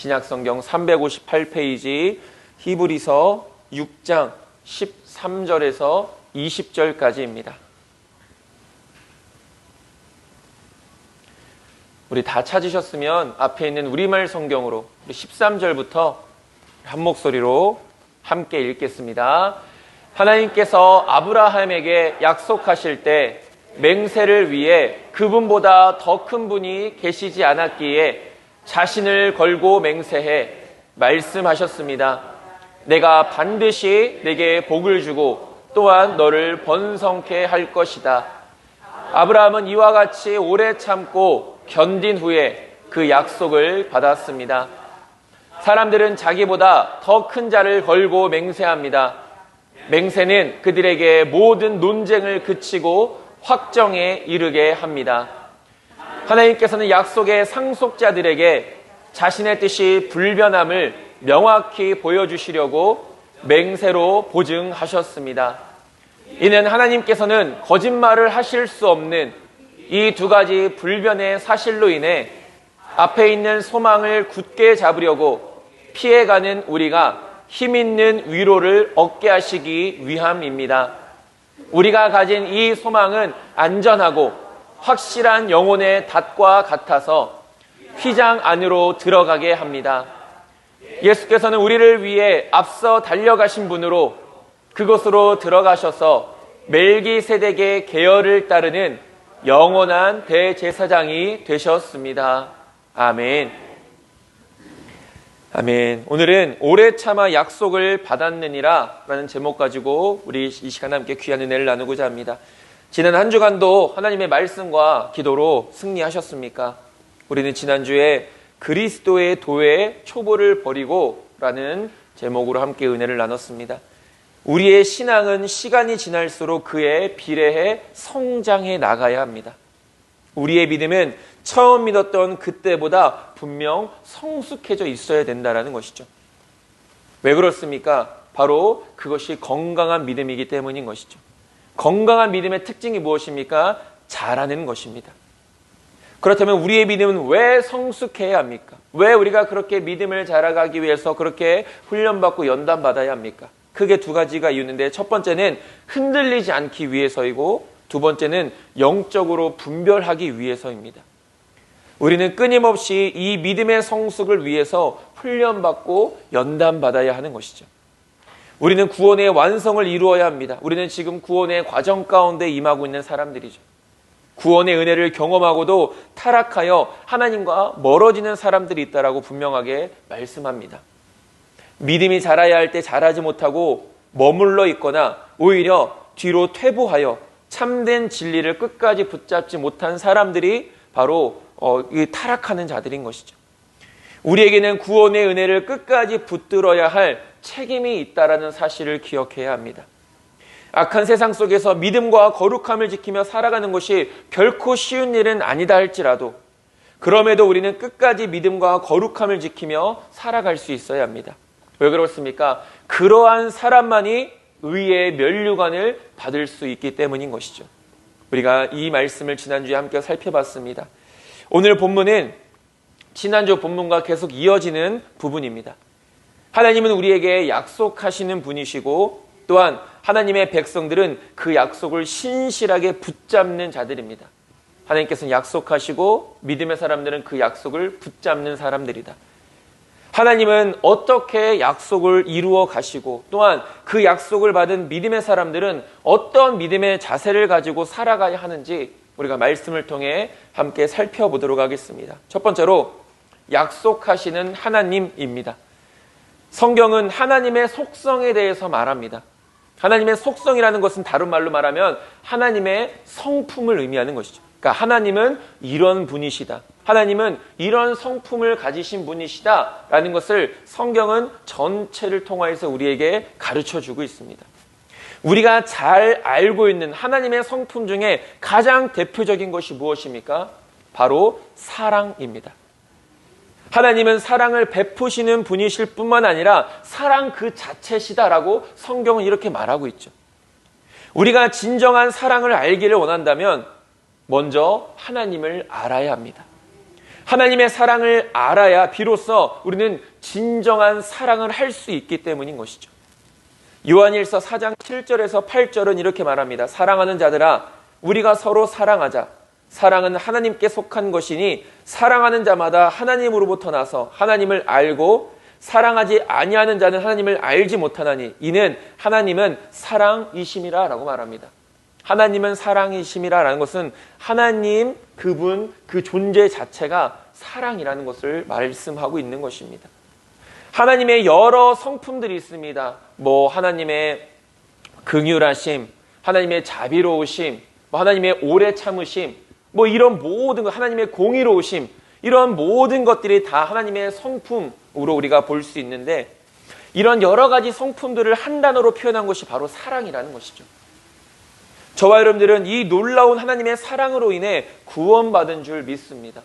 신약성경 358페이지 히브리서 6장 13절에서 20절까지입니다. 우리 다 찾으셨으면 앞에 있는 우리말 성경으로 13절부터 한 목소리로 함께 읽겠습니다. 하나님께서 아브라함에게 약속하실 때 맹세를 위해 그분보다 더 큰 분이 계시지 않았기에 자신을 걸고 맹세해 말씀하셨습니다. 내가 반드시 내게 복을 주고 또한 너를 번성케 할 것이다. 아브라함은 이와 같이 오래 참고 견딘 후에 그 약속을 받았습니다. 사람들은 자기보다 더 큰 자를 걸고 맹세합니다. 맹세는 그들에게 모든 논쟁을 그치고 확정에 이르게 합니다. 하나님께서는 약속의 상속자들에게 자신의 뜻이 불변함을 명확히 보여주시려고 맹세로 보증하셨습니다. 이는 하나님께서는 거짓말을 하실 수 없는 이 두 가지 불변의 사실로 인해 앞에 있는 소망을 굳게 잡으려고 피해가는 우리가 힘있는 위로를 얻게 하시기 위함입니다. 우리가 가진 이 소망은 안전하고 확실한 영혼의 닷과 같아서 휘장 안으로 들어가게 합니다. 예수께서는 우리를 위해 앞서 달려가신 분으로 그곳으로 들어가셔서 멜기세덱의 계열을 따르는 영원한 대제사장이 되셨습니다. 아멘. 아멘. 오늘은 오래 참아 약속을 받았느니라 라는 제목 가지고 우리 이 시간 함께 귀한 은혜를 나누고자 합니다. 지난 한 주간도 하나님의 말씀과 기도로 승리하셨습니까? 우리는 지난주에 그리스도의 도에 초보를 버리고 라는 제목으로 함께 은혜를 나눴습니다. 우리의 신앙은 시간이 지날수록 그에 비례해 성장해 나가야 합니다. 우리의 믿음은 처음 믿었던 그때보다 분명 성숙해져 있어야 된다는 것이죠. 왜 그렇습니까? 바로 그것이 건강한 믿음이기 때문인 것이죠. 건강한 믿음의 특징이 무엇입니까? 잘하는 것입니다. 그렇다면 우리의 믿음은 왜 성숙해야 합니까? 왜 우리가 그렇게 믿음을 자라가기 위해서 그렇게 훈련받고 연단받아야 합니까? 크게 두 가지가 있는데 첫 번째는 흔들리지 않기 위해서이고 두 번째는 영적으로 분별하기 위해서입니다. 우리는 끊임없이 이 믿음의 성숙을 위해서 훈련받고 연단받아야 하는 것이죠. 우리는 구원의 완성을 이루어야 합니다. 우리는 지금 구원의 과정 가운데 임하고 있는 사람들이죠. 구원의 은혜를 경험하고도 타락하여 하나님과 멀어지는 사람들이 있다라고 분명하게 말씀합니다. 믿음이 자라야 할 때 자라지 못하고 머물러 있거나 오히려 뒤로 퇴보하여 참된 진리를 끝까지 붙잡지 못한 사람들이 바로 타락하는 자들인 것이죠. 우리에게는 구원의 은혜를 끝까지 붙들어야 할 책임이 있다라는 사실을 기억해야 합니다. 악한 세상 속에서 믿음과 거룩함을 지키며 살아가는 것이 결코 쉬운 일은 아니다 할지라도 그럼에도 우리는 끝까지 믿음과 거룩함을 지키며 살아갈 수 있어야 합니다. 왜 그렇습니까? 그러한 사람만이 의의 면류관을 받을 수 있기 때문인 것이죠. 우리가 이 말씀을 지난주에 함께 살펴봤습니다. 오늘 본문은 지난주 본문과 계속 이어지는 부분입니다. 하나님은 우리에게 약속하시는 분이시고 또한 하나님의 백성들은 그 약속을 신실하게 붙잡는 자들입니다. 하나님께서는 약속하시고 믿음의 사람들은 그 약속을 붙잡는 사람들이다. 하나님은 어떻게 약속을 이루어 가시고 또한 그 약속을 받은 믿음의 사람들은 어떤 믿음의 자세를 가지고 살아가야 하는지 우리가 말씀을 통해 함께 살펴보도록 하겠습니다. 첫 번째로 약속하시는 하나님입니다. 성경은 하나님의 속성에 대해서 말합니다. 하나님의 속성이라는 것은 다른 말로 말하면 하나님의 성품을 의미하는 것이죠. 그러니까 하나님은 이런 분이시다. 하나님은 이런 성품을 가지신 분이시다 라는 것을 성경은 전체를 통하여서 우리에게 가르쳐주고 있습니다. 우리가 잘 알고 있는 하나님의 성품 중에 가장 대표적인 것이 무엇입니까? 바로 사랑입니다. 하나님은 사랑을 베푸시는 분이실 뿐만 아니라 사랑 그 자체시다라고 성경은 이렇게 말하고 있죠. 우리가 진정한 사랑을 알기를 원한다면 먼저 하나님을 알아야 합니다. 하나님의 사랑을 알아야 비로소 우리는 진정한 사랑을 할 수 있기 때문인 것이죠. 요한일서 4장 7절에서 8절은 이렇게 말합니다. 사랑하는 자들아, 우리가 서로 사랑하자. 사랑은 하나님께 속한 것이니 사랑하는 자마다 하나님으로부터 나서 하나님을 알고 사랑하지 아니하는 자는 하나님을 알지 못하나니 이는 하나님은 사랑이심이라 라고 말합니다. 하나님은 사랑이심이라 라는 것은 하나님 그분 그 존재 자체가 사랑이라는 것을 말씀하고 있는 것입니다. 하나님의 여러 성품들이 있습니다. 하나님의 긍휼하심, 하나님의 자비로우심, 하나님의 오래 참으심, 이런 모든 것, 하나님의 공의로우심, 이런 모든 것들이 다 하나님의 성품으로 우리가 볼 수 있는데, 이런 여러 가지 성품들을 한 단어로 표현한 것이 바로 사랑이라는 것이죠. 저와 여러분들은 이 놀라운 하나님의 사랑으로 인해 구원받은 줄 믿습니다.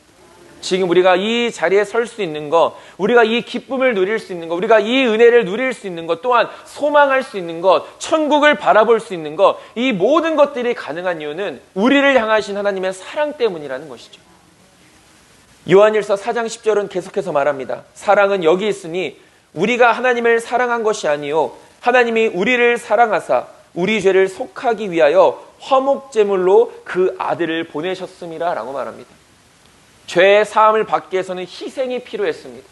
지금 우리가 이 자리에 설 수 있는 것, 우리가 이 기쁨을 누릴 수 있는 것, 우리가 이 은혜를 누릴 수 있는 것, 또한 소망할 수 있는 것, 천국을 바라볼 수 있는 것, 이 모든 것들이 가능한 이유는 우리를 향하신 하나님의 사랑 때문이라는 것이죠. 요한일서 4장 10절은 계속해서 말합니다. 사랑은 여기 있으니 우리가 하나님을 사랑한 것이 아니요 하나님이 우리를 사랑하사 우리 죄를 속하기 위하여 화목제물로 그 아들을 보내셨음이라 라고 말합니다. 죄의 사함을 받기 위해서는 희생이 필요했습니다.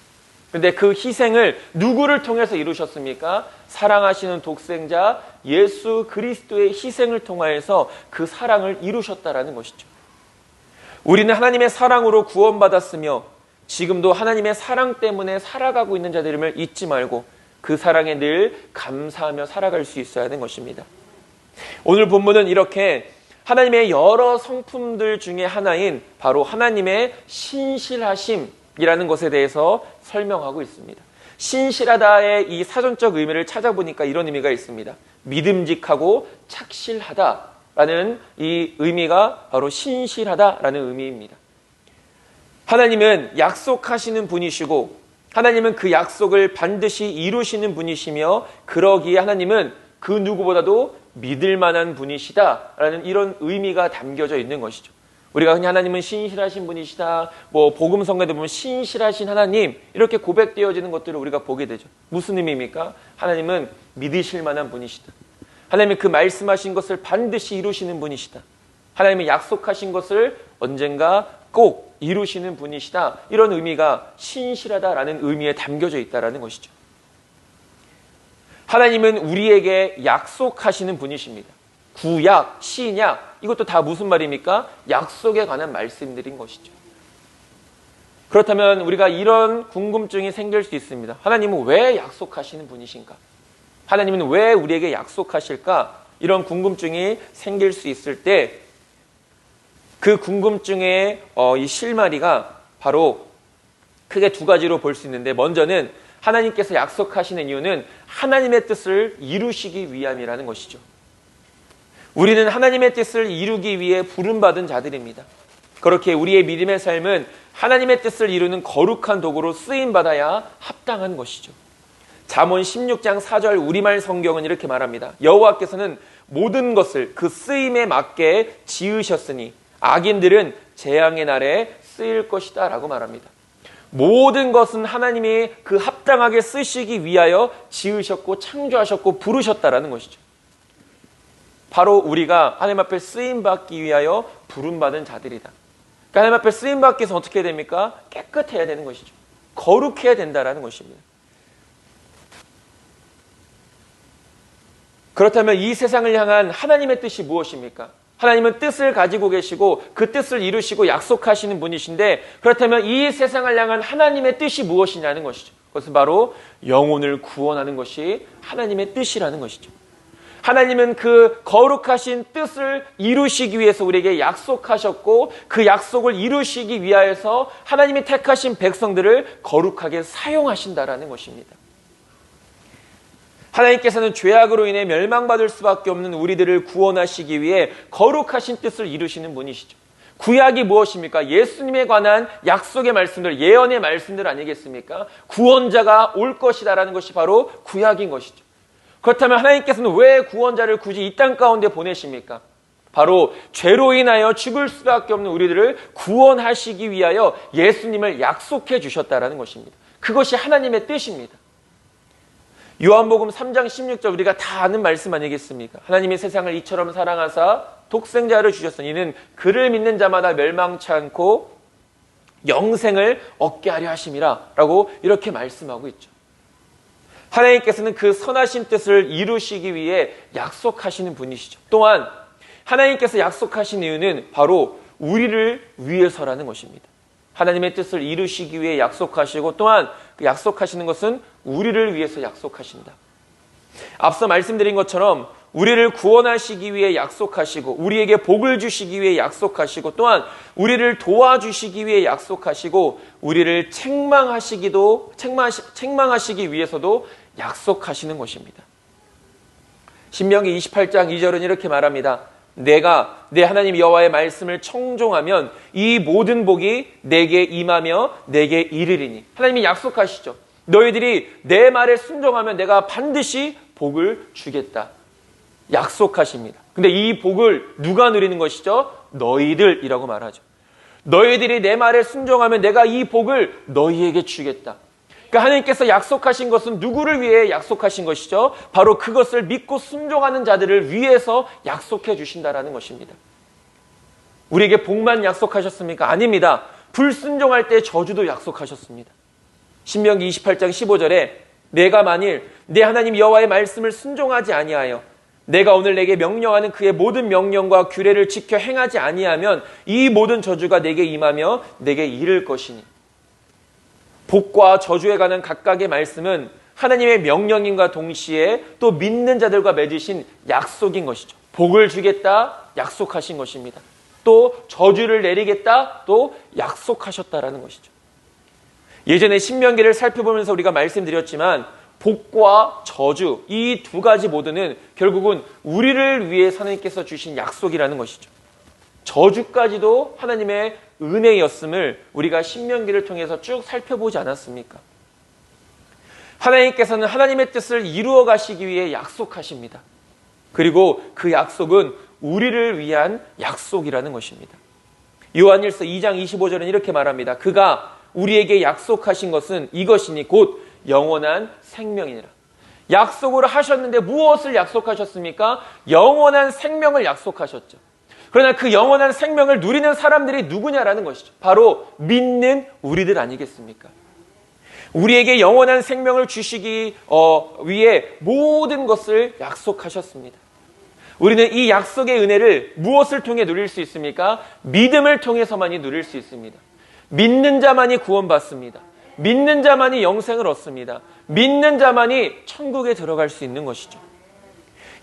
그런데 그 희생을 누구를 통해서 이루셨습니까? 사랑하시는 독생자 예수 그리스도의 희생을 통하여서 그 사랑을 이루셨다라는 것이죠. 우리는 하나님의 사랑으로 구원받았으며 지금도 하나님의 사랑 때문에 살아가고 있는 자들임을 잊지 말고 그 사랑에 늘 감사하며 살아갈 수 있어야 하는 것입니다. 오늘 본문은 이렇게 하나님의 여러 성품들 중에 하나인 바로 하나님의 신실하심이라는 것에 대해서 설명하고 있습니다. 신실하다의 이 사전적 의미를 찾아보니까 이런 의미가 있습니다. 믿음직하고 착실하다라는 이 의미가 바로 신실하다라는 의미입니다. 하나님은 약속하시는 분이시고 하나님은 그 약속을 반드시 이루시는 분이시며 그러기에 하나님은 그 누구보다도 믿을 만한 분이시다라는 이런 의미가 담겨져 있는 것이죠. 우리가 흔히 하나님은 신실하신 분이시다, 복음 성경에 보면 신실하신 하나님 이렇게 고백되어지는 것들을 우리가 보게 되죠. 무슨 의미입니까? 하나님은 믿으실 만한 분이시다. 하나님은 그 말씀하신 것을 반드시 이루시는 분이시다. 하나님은 약속하신 것을 언젠가 꼭 이루시는 분이시다. 이런 의미가 신실하다라는 의미에 담겨져 있다는 것이죠. 하나님은 우리에게 약속하시는 분이십니다. 구약, 신약 이것도 다 무슨 말입니까? 약속에 관한 말씀들인 것이죠. 그렇다면 우리가 이런 궁금증이 생길 수 있습니다. 하나님은 왜 약속하시는 분이신가? 하나님은 왜 우리에게 약속하실까? 이런 궁금증이 생길 수 있을 때 그 궁금증의 이 실마리가 바로 크게 두 가지로 볼 수 있는데, 먼저는 하나님께서 약속하시는 이유는 하나님의 뜻을 이루시기 위함이라는 것이죠. 우리는 하나님의 뜻을 이루기 위해 부름받은 자들입니다. 그렇게 우리의 믿음의 삶은 하나님의 뜻을 이루는 거룩한 도구로 쓰임받아야 합당한 것이죠. 잠언 16장 4절 우리말 성경은 이렇게 말합니다. 여호와께서는 모든 것을 그 쓰임에 맞게 지으셨으니 악인들은 재앙의 날에 쓰일 것이다 라고 말합니다. 모든 것은 하나님이 그 합당하게 쓰시기 위하여 지으셨고 창조하셨고 부르셨다라는 것이죠. 바로 우리가 하나님 앞에 쓰임받기 위하여 부름받은 자들이다. 그러니까 하나님 앞에 쓰임받기 위해서 어떻게 해야 됩니까? 깨끗해야 되는 것이죠. 거룩해야 된다라는 것입니다. 그렇다면 이 세상을 향한 하나님의 뜻이 무엇입니까? 하나님은 뜻을 가지고 계시고 그 뜻을 이루시고 약속하시는 분이신데, 그렇다면 이 세상을 향한 하나님의 뜻이 무엇이냐는 것이죠. 그것은 바로 영혼을 구원하는 것이 하나님의 뜻이라는 것이죠. 하나님은 그 거룩하신 뜻을 이루시기 위해서 우리에게 약속하셨고 그 약속을 이루시기 위하여서 하나님이 택하신 백성들을 거룩하게 사용하신다라는 것입니다. 하나님께서는 죄악으로 인해 멸망받을 수밖에 없는 우리들을 구원하시기 위해 거룩하신 뜻을 이루시는 분이시죠. 구약이 무엇입니까? 예수님에 관한 약속의 말씀들, 예언의 말씀들 아니겠습니까? 구원자가 올 것이다라는 것이 바로 구약인 것이죠. 그렇다면 하나님께서는 왜 구원자를 굳이 이 땅 가운데 보내십니까? 바로 죄로 인하여 죽을 수밖에 없는 우리들을 구원하시기 위하여 예수님을 약속해 주셨다라는 것입니다. 그것이 하나님의 뜻입니다. 요한복음 3장 16절 우리가 다 아는 말씀 아니겠습니까? 하나님이 세상을 이처럼 사랑하사 독생자를 주셨으니 이는 그를 믿는 자마다 멸망치 않고 영생을 얻게 하려 하심이라 라고 이렇게 말씀하고 있죠. 하나님께서는 그 선하신 뜻을 이루시기 위해 약속하시는 분이시죠. 또한 하나님께서 약속하신 이유는 바로 우리를 위해서라는 것입니다. 하나님의 뜻을 이루시기 위해 약속하시고 또한 그 약속하시는 것은 우리를 위해서 약속하신다. 앞서 말씀드린 것처럼 우리를 구원하시기 위해 약속하시고 우리에게 복을 주시기 위해 약속하시고 또한 우리를 도와주시기 위해 약속하시고 우리를 책망하시기 위해서도 약속하시는 것입니다. 신명기 28장 2절은 이렇게 말합니다. 내가 내 하나님 여호와의 말씀을 청종하면 이 모든 복이 내게 임하며 내게 이르리니. 하나님이 약속하시죠. 너희들이 내 말에 순종하면 내가 반드시 복을 주겠다. 약속하십니다. 근데 이 복을 누가 누리는 것이죠? 너희들이라고 말하죠. 너희들이 내 말에 순종하면 내가 이 복을 너희에게 주겠다. 그러니까 하나님께서 약속하신 것은 누구를 위해 약속하신 것이죠? 바로 그것을 믿고 순종하는 자들을 위해서 약속해 주신다라는 것입니다. 우리에게 복만 약속하셨습니까? 아닙니다. 불순종할 때 저주도 약속하셨습니다. 신명기 28장 15절에 내가 만일 내 하나님 여호와의 말씀을 순종하지 아니하여 내가 오늘 내게 명령하는 그의 모든 명령과 규례를 지켜 행하지 아니하면 이 모든 저주가 내게 임하며 내게 이를 것이니. 복과 저주에 관한 각각의 말씀은 하나님의 명령인과 동시에 또 믿는 자들과 맺으신 약속인 것이죠. 복을 주겠다 약속하신 것입니다. 또 저주를 내리겠다 또 약속하셨다라는 것이죠. 예전에 신명기를 살펴보면서 우리가 말씀드렸지만 복과 저주 이 두 가지 모두는 결국은 우리를 위해 하나님께서 주신 약속이라는 것이죠. 저주까지도 하나님의 은혜였음을 우리가 신명기를 통해서 쭉 살펴보지 않았습니까? 하나님께서는 하나님의 뜻을 이루어 가시기 위해 약속하십니다. 그리고 그 약속은 우리를 위한 약속이라는 것입니다. 요한일서 2장 25절은 이렇게 말합니다. 그가 우리에게 약속하신 것은 이것이니 곧 영원한 생명이니라. 약속을 하셨는데 무엇을 약속하셨습니까? 영원한 생명을 약속하셨죠. 그러나 그 영원한 생명을 누리는 사람들이 누구냐라는 것이죠. 바로 믿는 우리들 아니겠습니까? 우리에게 영원한 생명을 주시기 위해 모든 것을 약속하셨습니다. 우리는 이 약속의 은혜를 무엇을 통해 누릴 수 있습니까? 믿음을 통해서만이 누릴 수 있습니다. 믿는 자만이 구원받습니다. 믿는 자만이 영생을 얻습니다. 믿는 자만이 천국에 들어갈 수 있는 것이죠.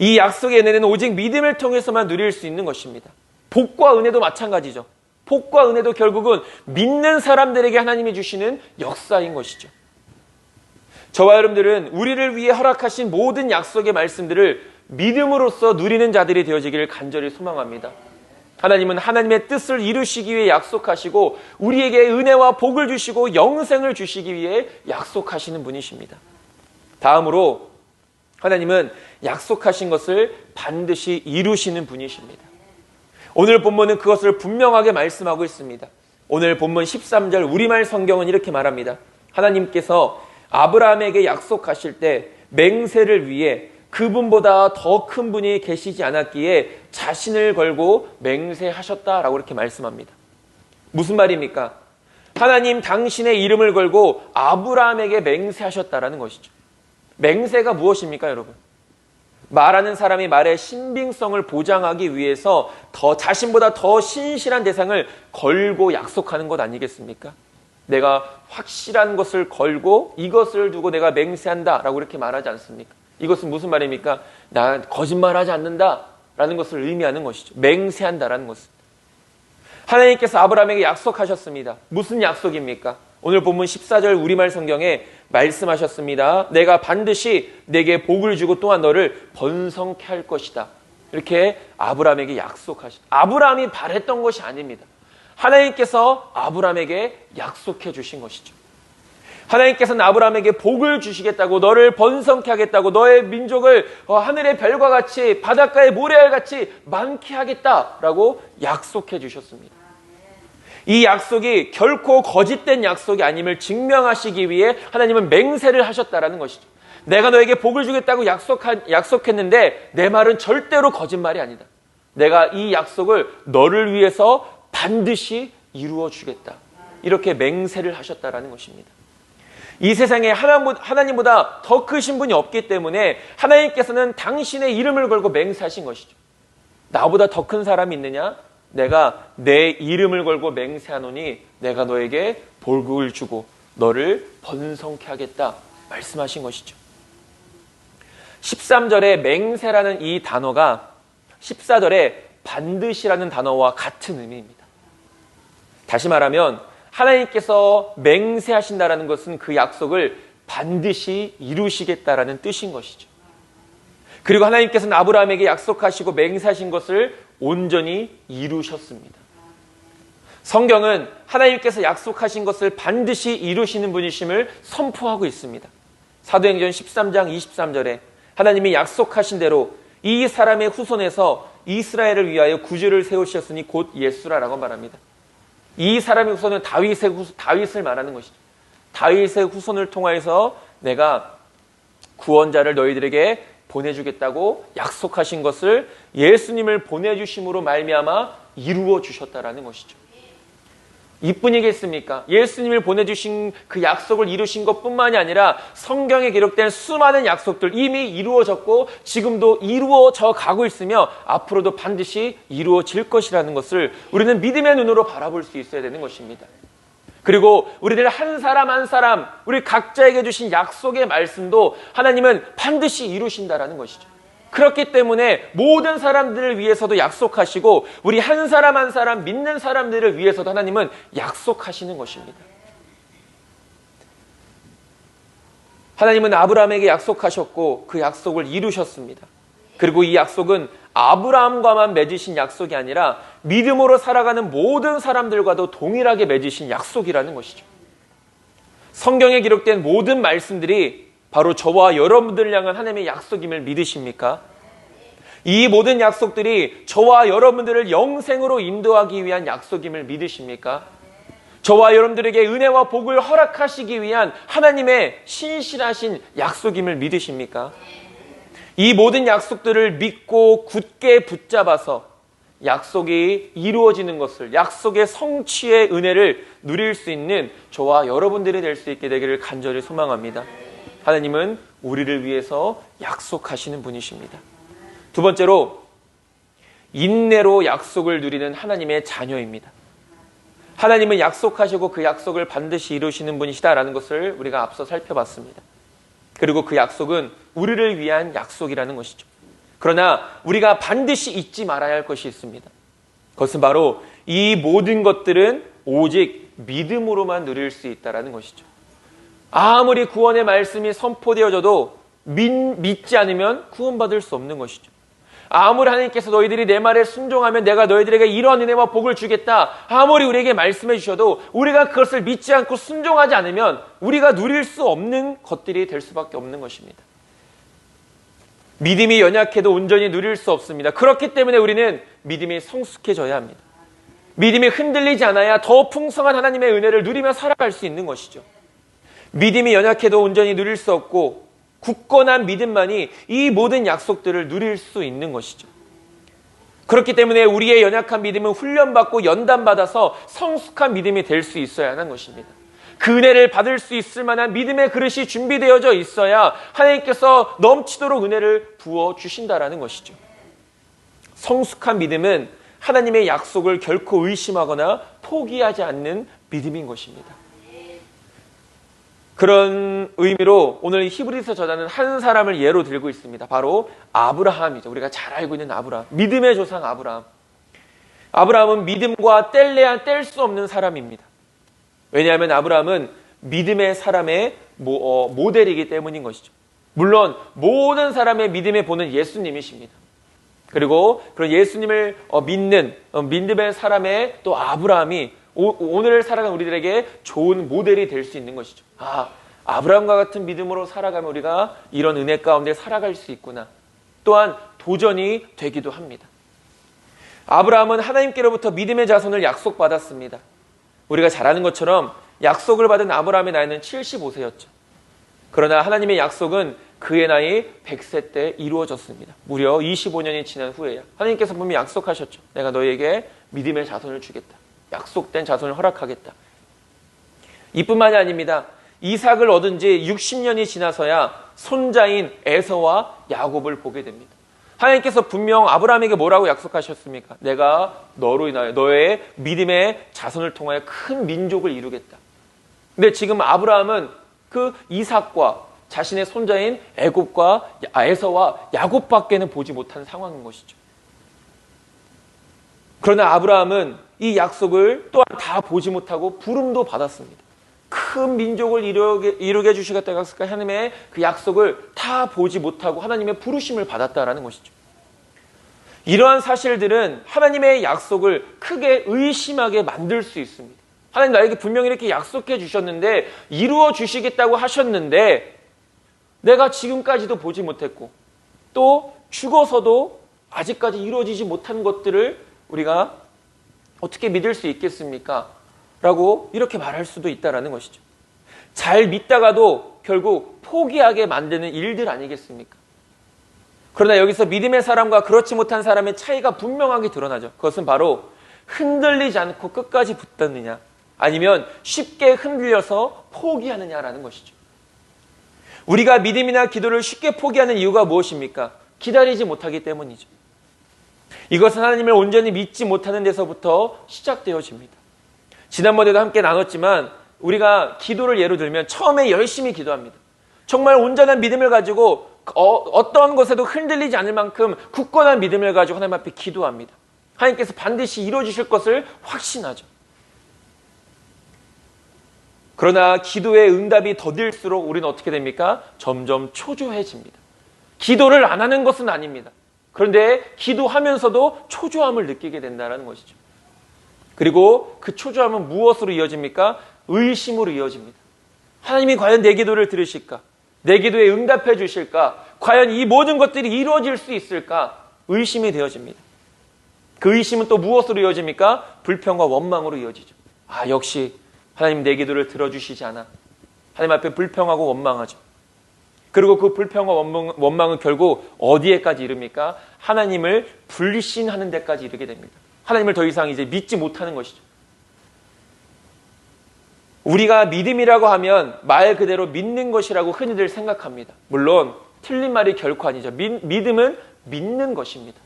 이 약속의 은혜는 오직 믿음을 통해서만 누릴 수 있는 것입니다. 복과 은혜도 마찬가지죠. 복과 은혜도 결국은 믿는 사람들에게 하나님이 주시는 역사인 것이죠. 저와 여러분들은 우리를 위해 허락하신 모든 약속의 말씀들을 믿음으로써 누리는 자들이 되어지기를 간절히 소망합니다. 하나님은 하나님의 뜻을 이루시기 위해 약속하시고 우리에게 은혜와 복을 주시고 영생을 주시기 위해 약속하시는 분이십니다. 다음으로 하나님은 약속하신 것을 반드시 이루시는 분이십니다. 오늘 본문은 그것을 분명하게 말씀하고 있습니다. 오늘 본문 13절 우리말 성경은 이렇게 말합니다. 하나님께서 아브라함에게 약속하실 때 맹세를 위해 그분보다 더 큰 분이 계시지 않았기에 자신을 걸고 맹세하셨다라고 이렇게 말씀합니다. 무슨 말입니까? 하나님 당신의 이름을 걸고 아브라함에게 맹세하셨다라는 것이죠. 맹세가 무엇입니까, 여러분? 말하는 사람이 말의 신빙성을 보장하기 위해서 자신보다 더 신실한 대상을 걸고 약속하는 것 아니겠습니까? 내가 확실한 것을 걸고 이것을 두고 내가 맹세한다라고 이렇게 말하지 않습니까? 이것은 무슨 말입니까? 나 거짓말하지 않는다라는 것을 의미하는 것이죠. 맹세한다라는 것은. 하나님께서 아브라함에게 약속하셨습니다. 무슨 약속입니까? 오늘 본문 14절 우리말 성경에 말씀하셨습니다. 내가 반드시 내게 복을 주고 또한 너를 번성케 할 것이다. 이렇게 아브라함에게 약속하셨다. 아브라함이 바랬던 것이 아닙니다. 하나님께서 아브라함에게 약속해 주신 것이죠. 하나님께서는 아브라함에게 복을 주시겠다고, 너를 번성케 하겠다고, 너의 민족을 하늘의 별과 같이 바닷가의 모래알같이 많게 하겠다라고 약속해 주셨습니다. 이 약속이 결코 거짓된 약속이 아님을 증명하시기 위해 하나님은 맹세를 하셨다라는 것이죠. 내가 너에게 복을 주겠다고 약속했는데 내 말은 절대로 거짓말이 아니다. 내가 이 약속을 너를 위해서 반드시 이루어 주겠다. 이렇게 맹세를 하셨다라는 것입니다. 이 세상에 하나님보다 더 크신 분이 없기 때문에 하나님께서는 당신의 이름을 걸고 맹세하신 것이죠. 나보다 더 큰 사람이 있느냐? 내가 내 이름을 걸고 맹세하노니 내가 너에게 복을 주고 너를 번성케 하겠다 말씀하신 것이죠. 13절에 맹세라는 이 단어가 14절에 반드시라는 단어와 같은 의미입니다. 다시 말하면 하나님께서 맹세하신다라는 것은 그 약속을 반드시 이루시겠다라는 뜻인 것이죠. 그리고 하나님께서는 아브라함에게 약속하시고 맹세하신 것을 온전히 이루셨습니다. 성경은 하나님께서 약속하신 것을 반드시 이루시는 분이심을 선포하고 있습니다. 사도행전 13장 23절에 하나님이 약속하신 대로 이 사람의 후손에서 이스라엘을 위하여 구주를 세우셨으니 곧 예수라라고 말합니다. 이 사람의 후손은 다윗을 말하는 것이죠. 다윗의 후손을 통하여서 내가 구원자를 너희들에게 보내주겠다고 약속하신 것을 예수님을 보내주심으로 말미암아 이루어 주셨다라는 것이죠. 이뿐이겠습니까? 예수님을 보내주신 그 약속을 이루신 것뿐만이 아니라 성경에 기록된 수많은 약속들 이미 이루어졌고 지금도 이루어져 가고 있으며 앞으로도 반드시 이루어질 것이라는 것을 우리는 믿음의 눈으로 바라볼 수 있어야 되는 것입니다. 그리고 우리들 한 사람 한 사람 우리 각자에게 주신 약속의 말씀도 하나님은 반드시 이루신다라는 것이죠. 그렇기 때문에 모든 사람들을 위해서도 약속하시고 우리 한 사람 한 사람 믿는 사람들을 위해서도 하나님은 약속하시는 것입니다. 하나님은 아브라함에게 약속하셨고 그 약속을 이루셨습니다. 그리고 이 약속은 아브라함과만 맺으신 약속이 아니라 믿음으로 살아가는 모든 사람들과도 동일하게 맺으신 약속이라는 것이죠. 성경에 기록된 모든 말씀들이 바로 저와 여러분들을 향한 하나님의 약속임을 믿으십니까? 이 모든 약속들이 저와 여러분들을 영생으로 인도하기 위한 약속임을 믿으십니까? 저와 여러분들에게 은혜와 복을 허락하시기 위한 하나님의 신실하신 약속임을 믿으십니까? 이 모든 약속들을 믿고 굳게 붙잡아서 약속이 이루어지는 것을, 약속의 성취의 은혜를 누릴 수 있는 저와 여러분들이 될 수 있게 되기를 간절히 소망합니다. 하나님은 우리를 위해서 약속하시는 분이십니다. 두 번째로 인내로 약속을 누리는 하나님의 자녀입니다. 하나님은 약속하시고 그 약속을 반드시 이루시는 분이시다라는 것을 우리가 앞서 살펴봤습니다. 그리고 그 약속은 우리를 위한 약속이라는 것이죠. 그러나 우리가 반드시 잊지 말아야 할 것이 있습니다. 그것은 바로 이 모든 것들은 오직 믿음으로만 누릴 수 있다는 것이죠. 아무리 구원의 말씀이 선포되어져도 믿지 않으면 구원받을 수 없는 것이죠. 아무리 하나님께서 너희들이 내 말에 순종하면 내가 너희들에게 이러한 은혜와 복을 주겠다. 아무리 우리에게 말씀해 주셔도 우리가 그것을 믿지 않고 순종하지 않으면 우리가 누릴 수 없는 것들이 될 수밖에 없는 것입니다. 믿음이 연약해도 온전히 누릴 수 없습니다. 그렇기 때문에 우리는 믿음이 성숙해져야 합니다. 믿음이 흔들리지 않아야 더 풍성한 하나님의 은혜를 누리며 살아갈 수 있는 것이죠. 믿음이 연약해도 온전히 누릴 수 없고 굳건한 믿음만이 이 모든 약속들을 누릴 수 있는 것이죠. 그렇기 때문에 우리의 연약한 믿음은 훈련받고 연단받아서 성숙한 믿음이 될 수 있어야 하는 것입니다. 그 은혜를 받을 수 있을 만한 믿음의 그릇이 준비되어져 있어야 하나님께서 넘치도록 은혜를 부어주신다라는 것이죠. 성숙한 믿음은 하나님의 약속을 결코 의심하거나 포기하지 않는 믿음인 것입니다. 그런 의미로 오늘 히브리서 저자는 한 사람을 예로 들고 있습니다. 바로 아브라함이죠. 우리가 잘 알고 있는 아브라함. 믿음의 조상 아브라함. 아브라함은 믿음과 뗄 수 없는 사람입니다. 왜냐하면 아브라함은 믿음의 사람의 모델이기 때문인 것이죠. 물론 모든 사람의 믿음에 보는 예수님이십니다. 그리고 그런 예수님을 믿는 믿음의 사람의 또 아브라함이 오늘 살아가는 우리들에게 좋은 모델이 될 수 있는 것이죠. 아브라함과 같은 믿음으로 살아가면 우리가 이런 은혜 가운데 살아갈 수 있구나. 또한 도전이 되기도 합니다. 아브라함은 하나님께로부터 믿음의 자손을 약속받았습니다. 우리가 잘 아는 것처럼 약속을 받은 아브라함의 나이는 75세였죠. 그러나 하나님의 약속은 그의 나이 100세 때 이루어졌습니다. 무려 25년이 지난 후에야. 하나님께서 분명히 약속하셨죠. 내가 너희에게 믿음의 자손을 주겠다. 약속된 자손을 허락하겠다. 이뿐만이 아닙니다. 이삭을 얻은 지 60년이 지나서야 손자인 에서와 야곱을 보게 됩니다. 하나님께서 분명 아브라함에게 뭐라고 약속하셨습니까? 내가 너로 인하여 너의 믿음의 자손을 통하여 큰 민족을 이루겠다. 근데 지금 아브라함은 그 이삭과 자신의 손자인 에서와 야곱밖에는 보지 못한 상황인 것이죠. 그러나 아브라함은 이 약속을 또한 다 보지 못하고 부름도 받았습니다. 큰 민족을 이루게 해주시겠다고 약속한 하나님의 그 약속을 다 보지 못하고 하나님의 부르심을 받았다라는 것이죠. 이러한 사실들은 하나님의 약속을 크게 의심하게 만들 수 있습니다. 하나님 나에게 분명히 이렇게 약속해 주셨는데, 이루어 주시겠다고 하셨는데 내가 지금까지도 보지 못했고 또 죽어서도 아직까지 이루어지지 못한 것들을 우리가 어떻게 믿을 수 있겠습니까? 라고 이렇게 말할 수도 있다는 것이죠. 잘 믿다가도 결국 포기하게 만드는 일들 아니겠습니까? 그러나 여기서 믿음의 사람과 그렇지 못한 사람의 차이가 분명하게 드러나죠. 그것은 바로 흔들리지 않고 끝까지 붙드느냐, 아니면 쉽게 흔들려서 포기하느냐라는 것이죠. 우리가 믿음이나 기도를 쉽게 포기하는 이유가 무엇입니까? 기다리지 못하기 때문이죠. 이것은 하나님을 온전히 믿지 못하는 데서부터 시작되어집니다. 지난번에도 함께 나눴지만 우리가 기도를 예로 들면 처음에 열심히 기도합니다. 정말 온전한 믿음을 가지고 어떤 것에도 흔들리지 않을 만큼 굳건한 믿음을 가지고 하나님 앞에 기도합니다. 하나님께서 반드시 이루어주실 것을 확신하죠. 그러나 기도의 응답이 더딜수록 우리는 어떻게 됩니까? 점점 초조해집니다. 기도를 안 하는 것은 아닙니다. 그런데 기도하면서도 초조함을 느끼게 된다는 것이죠. 그리고 그 초조함은 무엇으로 이어집니까? 의심으로 이어집니다. 하나님이 과연 내 기도를 들으실까? 내 기도에 응답해 주실까? 과연 이 모든 것들이 이루어질 수 있을까? 의심이 되어집니다. 그 의심은 또 무엇으로 이어집니까? 불평과 원망으로 이어지죠. 역시 하나님 내 기도를 들어주시지 않아. 하나님 앞에 불평하고 원망하죠. 그리고 그 불평과 원망은 결국 어디에까지 이릅니까? 하나님을 불신하는 데까지 이르게 됩니다. 하나님을 더 이상 이제 믿지 못하는 것이죠. 우리가 믿음이라고 하면 말 그대로 믿는 것이라고 흔히들 생각합니다. 물론 틀린 말이 결코 아니죠. 믿음은 믿는 것입니다.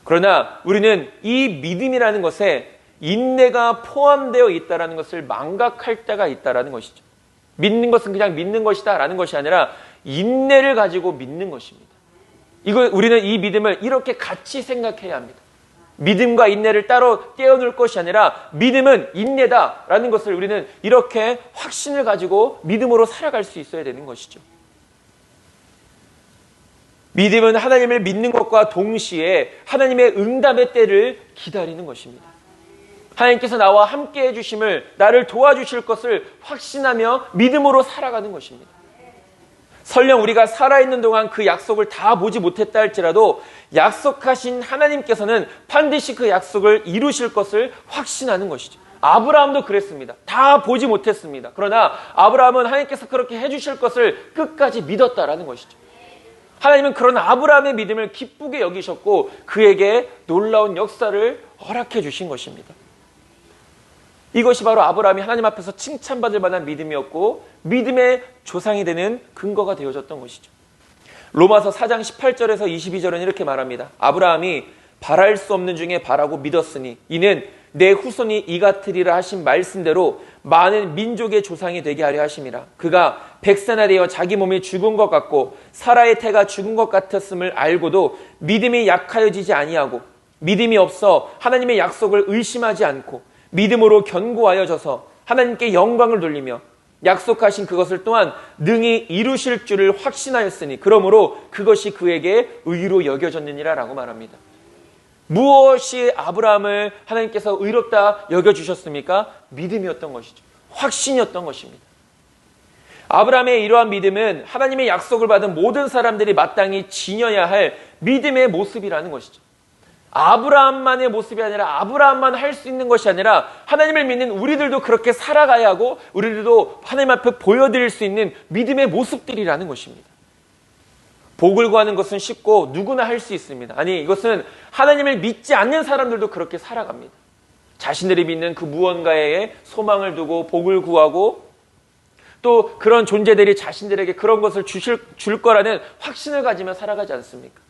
그러나 우리는 이 믿음이라는 것에 인내가 포함되어 있다는 것을 망각할 때가 있다는 것이죠. 믿는 것은 그냥 믿는 것이다 라는 것이 아니라 인내를 가지고 믿는 것입니다. 우리는 이 믿음을 이렇게 같이 생각해야 합니다. 믿음과 인내를 따로 떼어놓을 것이 아니라 믿음은 인내다라는 것을 우리는 이렇게 확신을 가지고 믿음으로 살아갈 수 있어야 되는 것이죠. 믿음은 하나님을 믿는 것과 동시에 하나님의 응답의 때를 기다리는 것입니다. 하나님께서 나와 함께 해주심을, 나를 도와주실 것을 확신하며 믿음으로 살아가는 것입니다. 설령 우리가 살아있는 동안 그 약속을 다 보지 못했다 할지라도 약속하신 하나님께서는 반드시 그 약속을 이루실 것을 확신하는 것이죠. 아브라함도 그랬습니다. 다 보지 못했습니다. 그러나 아브라함은 하나님께서 그렇게 해주실 것을 끝까지 믿었다라는 것이죠. 하나님은 그런 아브라함의 믿음을 기쁘게 여기셨고 그에게 놀라운 역사를 허락해 주신 것입니다. 이것이 바로 아브라함이 하나님 앞에서 칭찬받을 만한 믿음이었고 믿음의 조상이 되는 근거가 되어졌던 것이죠. 로마서 4장 18절에서 22절은 이렇게 말합니다. 아브라함이 바랄 수 없는 중에 바라고 믿었으니 이는 내 후손이 이 같으리라 하신 말씀대로 많은 민족의 조상이 되게 하려 하심이라. 그가 100세나 되어 자기 몸이 죽은 것 같고 사라의 태가 죽은 것 같았음을 알고도 믿음이 약하여지지 아니하고 믿음이 없어 하나님의 약속을 의심하지 않고 믿음으로 견고하여져서 하나님께 영광을 돌리며 약속하신 그것을 또한 능히 이루실 줄을 확신하였으니 그러므로 그것이 그에게 의로 여겨졌느니라 라고 말합니다. 무엇이 아브라함을 하나님께서 의롭다 여겨주셨습니까? 믿음이었던 것이죠. 확신이었던 것입니다. 아브라함의 이러한 믿음은 하나님의 약속을 받은 모든 사람들이 마땅히 지녀야 할 믿음의 모습이라는 것이죠. 아브라함만의 모습이 아니라 아브라함만 할 수 있는 것이 아니라 하나님을 믿는 우리들도 그렇게 살아가야 하고 우리들도 하나님 앞에 보여드릴 수 있는 믿음의 모습들이라는 것입니다. 복을 구하는 것은 쉽고 누구나 할 수 있습니다. 아니, 이것은 하나님을 믿지 않는 사람들도 그렇게 살아갑니다. 자신들이 믿는 그 무언가에 소망을 두고 복을 구하고 또 그런 존재들이 자신들에게 그런 것을 줄 거라는 확신을 가지며 살아가지 않습니까?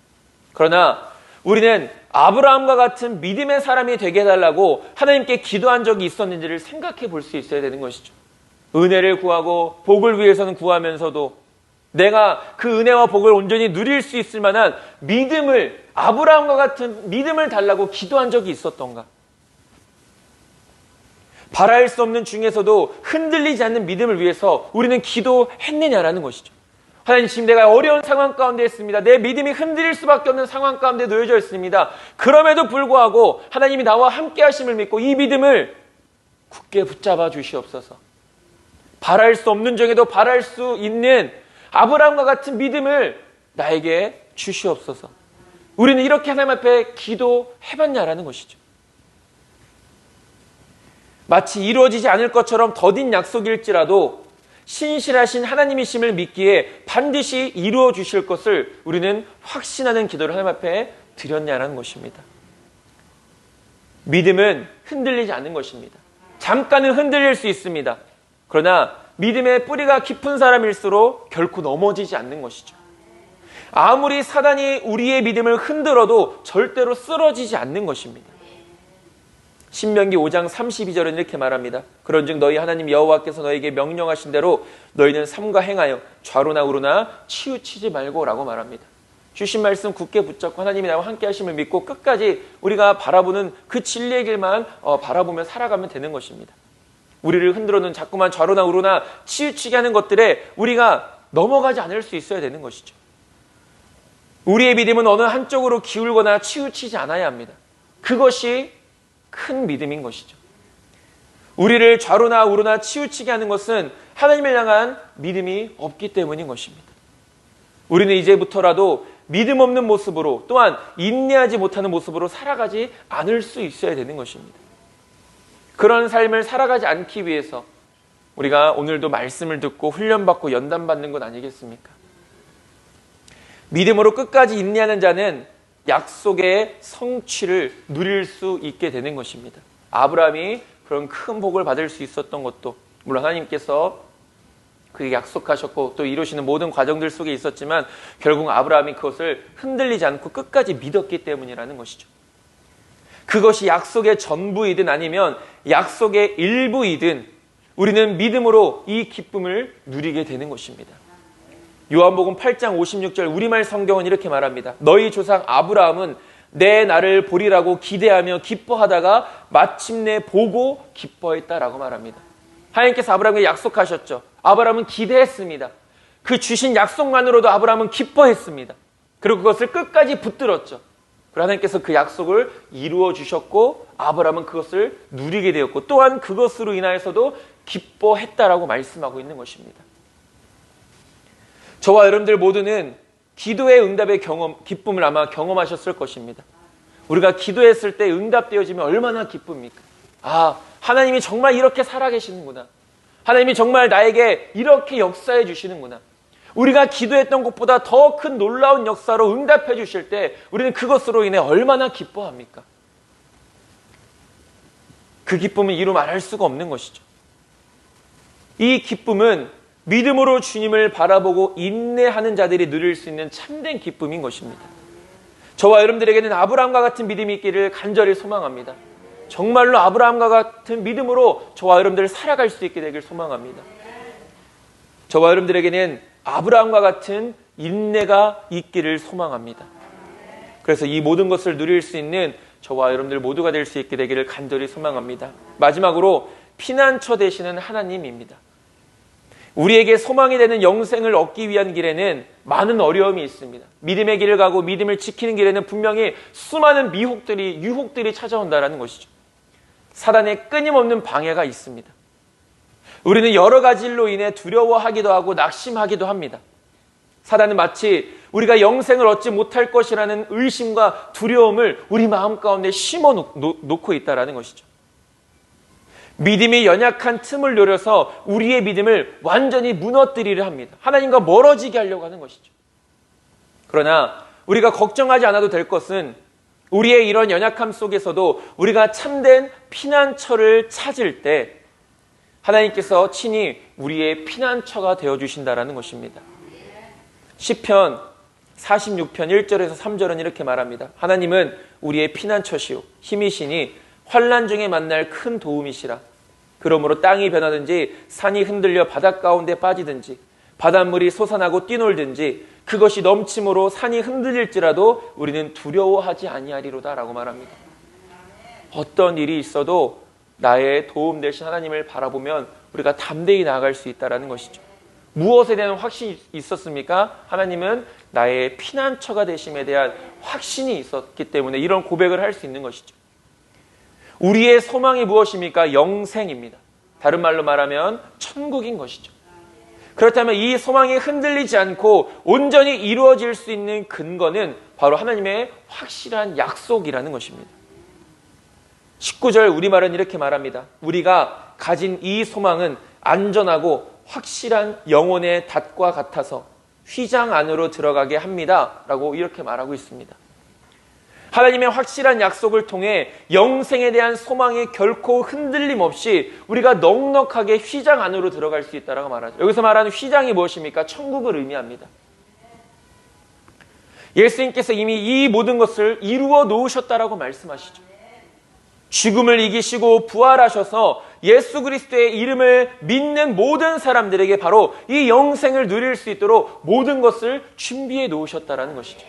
그러나 우리는 아브라함과 같은 믿음의 사람이 되게 해달라고 하나님께 기도한 적이 있었는지를 생각해 볼 수 있어야 되는 것이죠. 은혜를 구하고 복을 위해서는 구하면서도 내가 그 은혜와 복을 온전히 누릴 수 있을 만한 믿음을, 아브라함과 같은 믿음을 달라고 기도한 적이 있었던가? 바랄 수 없는 중에서도 흔들리지 않는 믿음을 위해서 우리는 기도했느냐라는 것이죠. 하나님, 지금 내가 어려운 상황 가운데 있습니다. 내 믿음이 흔들릴 수밖에 없는 상황 가운데 놓여져 있습니다. 그럼에도 불구하고 하나님이 나와 함께 하심을 믿고 이 믿음을 굳게 붙잡아 주시옵소서. 바랄 수 없는 중에도 바랄 수 있는 아브라함과 같은 믿음을 나에게 주시옵소서. 우리는 이렇게 하나님 앞에 기도해봤냐라는 것이죠. 마치 이루어지지 않을 것처럼 더딘 약속일지라도 신실하신 하나님이심을 믿기에 반드시 이루어 주실 것을 우리는 확신하는 기도를 하나님 앞에 드렸냐라는 것입니다. 믿음은 흔들리지 않는 것입니다. 잠깐은 흔들릴 수 있습니다. 그러나 믿음의 뿌리가 깊은 사람일수록 결코 넘어지지 않는 것이죠. 아무리 사단이 우리의 믿음을 흔들어도 절대로 쓰러지지 않는 것입니다. 신명기 5장 32절은 이렇게 말합니다. 그런즉 너희 하나님 여호와께서 너에게 명령하신 대로 너희는 삼가 행하여 좌로나 우로나 치우치지 말고 라고 말합니다. 주신 말씀 굳게 붙잡고 하나님이 나와 함께 하심을 믿고 끝까지 우리가 바라보는 그 진리의 길만 바라보며 살아가면 되는 것입니다. 우리를 흔들어는 자꾸만 좌로나 우로나 치우치게 하는 것들에 우리가 넘어가지 않을 수 있어야 되는 것이죠. 우리의 믿음은 어느 한쪽으로 기울거나 치우치지 않아야 합니다. 그것이 큰 믿음인 것이죠. 우리를 좌로나 우로나 치우치게 하는 것은 하나님을 향한 믿음이 없기 때문인 것입니다. 우리는 이제부터라도 믿음 없는 모습으로 또한 인내하지 못하는 모습으로 살아가지 않을 수 있어야 되는 것입니다. 그런 삶을 살아가지 않기 위해서 우리가 오늘도 말씀을 듣고 훈련받고 연단받는 것 아니겠습니까? 믿음으로 끝까지 인내하는 자는 약속의 성취를 누릴 수 있게 되는 것입니다. 아브라함이 그런 큰 복을 받을 수 있었던 것도 물론 하나님께서 그게 약속하셨고 또 이루시는 모든 과정들 속에 있었지만 결국 아브라함이 그것을 흔들리지 않고 끝까지 믿었기 때문이라는 것이죠. 그것이 약속의 전부이든 아니면 약속의 일부이든 우리는 믿음으로 이 기쁨을 누리게 되는 것입니다. 요한복음 8장 56절 우리말 성경은 이렇게 말합니다. 너희 조상 아브라함은 내 날을 보리라고 기대하며 기뻐하다가 마침내 보고 기뻐했다라고 말합니다. 하나님께서 아브라함에게 약속하셨죠. 아브라함은 기대했습니다. 그 주신 약속만으로도 아브라함은 기뻐했습니다. 그리고 그것을 끝까지 붙들었죠. 그리고 하나님께서 그 약속을 이루어 주셨고 아브라함은 그것을 누리게 되었고 또한 그것으로 인하여서도 기뻐했다라고 말씀하고 있는 것입니다. 저와 여러분들 모두는 기도의 응답의 기쁨을 아마 경험하셨을 것입니다. 우리가 기도했을 때 응답되어지면 얼마나 기쁩니까? 아, 하나님이 정말 이렇게 살아계시는구나. 하나님이 정말 나에게 이렇게 역사해 주시는구나. 우리가 기도했던 것보다 더 큰 놀라운 역사로 응답해 주실 때 우리는 그것으로 인해 얼마나 기뻐합니까? 그 기쁨은 이루 말할 수가 없는 것이죠. 이 기쁨은 믿음으로 주님을 바라보고 인내하는 자들이 누릴 수 있는 참된 기쁨인 것입니다. 저와 여러분들에게는 아브라함과 같은 믿음이 있기를 간절히 소망합니다. 정말로 아브라함과 같은 믿음으로 저와 여러분들 살아갈 수 있게 되길 소망합니다. 저와 여러분들에게는 아브라함과 같은 인내가 있기를 소망합니다. 그래서 이 모든 것을 누릴 수 있는 저와 여러분들 모두가 될 수 있게 되기를 간절히 소망합니다. 마지막으로 피난처 되시는 하나님입니다. 우리에게 소망이 되는 영생을 얻기 위한 길에는 많은 어려움이 있습니다. 믿음의 길을 가고 믿음을 지키는 길에는 분명히 수많은 유혹들이 찾아온다는 것이죠. 사단의 끊임없는 방해가 있습니다. 우리는 여러 가지 일로 인해 두려워하기도 하고 낙심하기도 합니다. 사단은 마치 우리가 영생을 얻지 못할 것이라는 의심과 두려움을 우리 마음 가운데 심어 놓고 있다는 것이죠. 믿음이 연약한 틈을 노려서 우리의 믿음을 완전히 무너뜨리려 합니다. 하나님과 멀어지게 하려고 하는 것이죠. 그러나 우리가 걱정하지 않아도 될 것은 우리의 이런 연약함 속에서도 우리가 참된 피난처를 찾을 때 하나님께서 친히 우리의 피난처가 되어주신다는 것입니다. 시편 46편 1절에서 3절은 이렇게 말합니다. 하나님은 우리의 피난처시오 힘이시니 환난 중에 만날 큰 도움이시라. 그러므로 땅이 변하든지 산이 흔들려 바닷 가운데 빠지든지 바닷물이 솟아나고 뛰놀든지 그것이 넘침으로 산이 흔들릴지라도 우리는 두려워하지 아니하리로다 라고 말합니다. 어떤 일이 있어도 나의 도움 되신 하나님을 바라보면 우리가 담대히 나아갈 수 있다는 것이죠. 무엇에 대한 확신이 있었습니까? 하나님은 나의 피난처가 되심에 대한 확신이 있었기 때문에 이런 고백을 할 수 있는 것이죠. 우리의 소망이 무엇입니까? 영생입니다. 다른 말로 말하면 천국인 것이죠. 그렇다면 이 소망이 흔들리지 않고 온전히 이루어질 수 있는 근거는 바로 하나님의 확실한 약속이라는 것입니다. 19절 우리말은 이렇게 말합니다. 우리가 가진 이 소망은 안전하고 확실한 영혼의 닷과 같아서 휘장 안으로 들어가게 합니다 라고 이렇게 말하고 있습니다. 하나님의 확실한 약속을 통해 영생에 대한 소망이 결코 흔들림 없이 우리가 넉넉하게 휘장 안으로 들어갈 수 있다고 말하죠. 여기서 말하는 휘장이 무엇입니까? 천국을 의미합니다. 예수님께서 이미 이 모든 것을 이루어 놓으셨다라고 말씀하시죠. 죽음을 이기시고 부활하셔서 예수 그리스도의 이름을 믿는 모든 사람들에게 바로 이 영생을 누릴 수 있도록 모든 것을 준비해 놓으셨다라는 것이죠.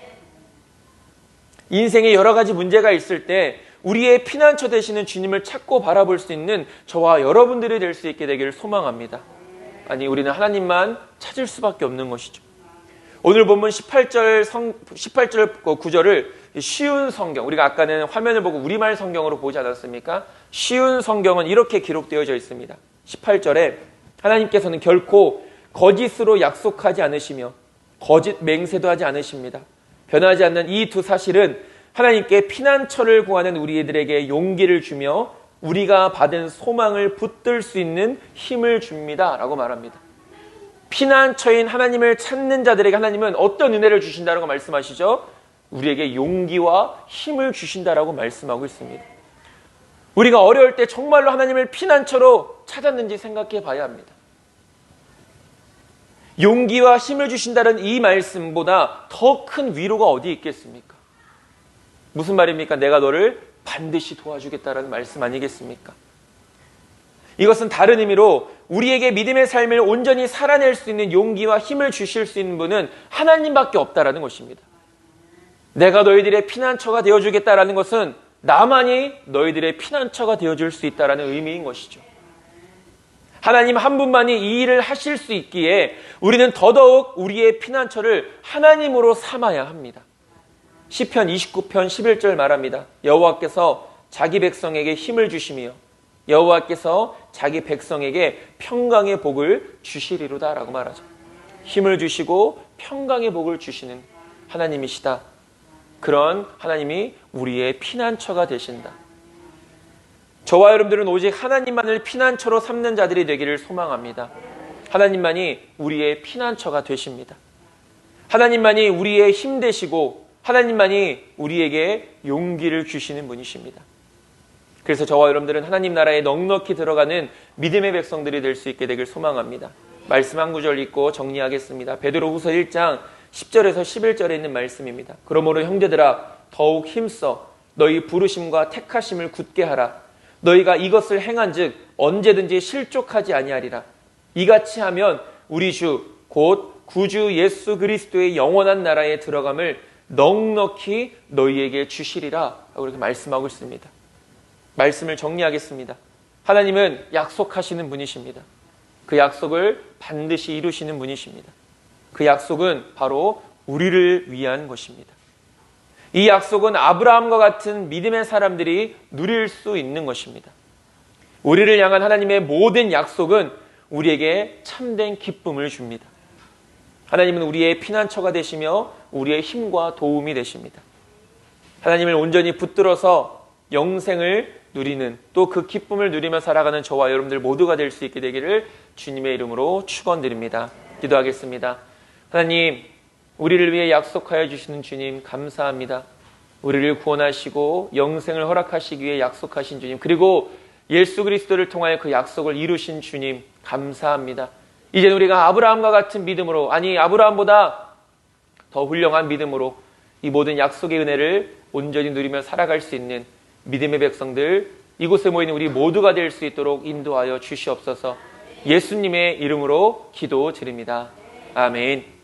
인생에 여러 가지 문제가 있을 때 우리의 피난처 되시는 주님을 찾고 바라볼 수 있는 저와 여러분들이 될 수 있게 되기를 소망합니다. 아니, 우리는 하나님만 찾을 수밖에 없는 것이죠. 오늘 본문 18절 9절을 쉬운 성경, 우리가 아까는 화면을 보고 우리말 성경으로 보지 않았습니까? 쉬운 성경은 이렇게 기록되어져 있습니다. 18절에 하나님께서는 결코 거짓으로 약속하지 않으시며 거짓 맹세도 하지 않으십니다. 변하지 않는 이 두 사실은 하나님께 피난처를 구하는 우리들에게 용기를 주며 우리가 받은 소망을 붙들 수 있는 힘을 줍니다 라고 말합니다. 피난처인 하나님을 찾는 자들에게 하나님은 어떤 은혜를 주신다고 말씀하시죠? 우리에게 용기와 힘을 주신다라고 말씀하고 있습니다. 우리가 어려울 때 정말로 하나님을 피난처로 찾았는지 생각해 봐야 합니다. 용기와 힘을 주신다는 이 말씀보다 더 큰 위로가 어디 있겠습니까? 무슨 말입니까? 내가 너를 반드시 도와주겠다라는 말씀 아니겠습니까? 이것은 다른 의미로 우리에게 믿음의 삶을 온전히 살아낼 수 있는 용기와 힘을 주실 수 있는 분은 하나님밖에 없다라는 것입니다. 내가 너희들의 피난처가 되어주겠다라는 것은 나만이 너희들의 피난처가 되어줄 수 있다라는 의미인 것이죠. 하나님 한 분만이 이 일을 하실 수 있기에 우리는 더더욱 우리의 피난처를 하나님으로 삼아야 합니다. 시편 29편 11절 말합니다. 여호와께서 자기 백성에게 힘을 주시며 여호와께서 자기 백성에게 평강의 복을 주시리로다 라고 말하죠. 힘을 주시고 평강의 복을 주시는 하나님이시다. 그런 하나님이 우리의 피난처가 되신다. 저와 여러분들은 오직 하나님만을 피난처로 삼는 자들이 되기를 소망합니다. 하나님만이 우리의 피난처가 되십니다. 하나님만이 우리의 힘 되시고 하나님만이 우리에게 용기를 주시는 분이십니다. 그래서 저와 여러분들은 하나님 나라에 넉넉히 들어가는 믿음의 백성들이 될 수 있게 되길 소망합니다. 말씀 한 구절 읽고 정리하겠습니다. 베드로후서 1장 10절에서 11절에 있는 말씀입니다. 그러므로 형제들아 더욱 힘써 너희 부르심과 택하심을 굳게 하라. 너희가 이것을 행한즉 언제든지 실족하지 아니하리라. 이같이 하면 우리 주 곧 구주 예수 그리스도의 영원한 나라에 들어감을 넉넉히 너희에게 주시리라 라고 이렇게 말씀하고 있습니다. 말씀을 정리하겠습니다. 하나님은 약속하시는 분이십니다. 그 약속을 반드시 이루시는 분이십니다. 그 약속은 바로 우리를 위한 것입니다. 이 약속은 아브라함과 같은 믿음의 사람들이 누릴 수 있는 것입니다. 우리를 향한 하나님의 모든 약속은 우리에게 참된 기쁨을 줍니다. 하나님은 우리의 피난처가 되시며 우리의 힘과 도움이 되십니다. 하나님을 온전히 붙들어서 영생을 누리는, 또 그 기쁨을 누리며 살아가는 저와 여러분들 모두가 될 수 있게 되기를 주님의 이름으로 축원드립니다. 기도하겠습니다. 하나님, 우리를 위해 약속하여 주시는 주님 감사합니다. 우리를 구원하시고 영생을 허락하시기 위해 약속하신 주님, 그리고 예수 그리스도를 통하여 그 약속을 이루신 주님 감사합니다. 이제 우리가 아브라함과 같은 믿음으로, 아니 아브라함보다 더 훌륭한 믿음으로 이 모든 약속의 은혜를 온전히 누리며 살아갈 수 있는 믿음의 백성들, 이곳에 모이는 우리 모두가 될 수 있도록 인도하여 주시옵소서. 예수님의 이름으로 기도드립니다. 아멘.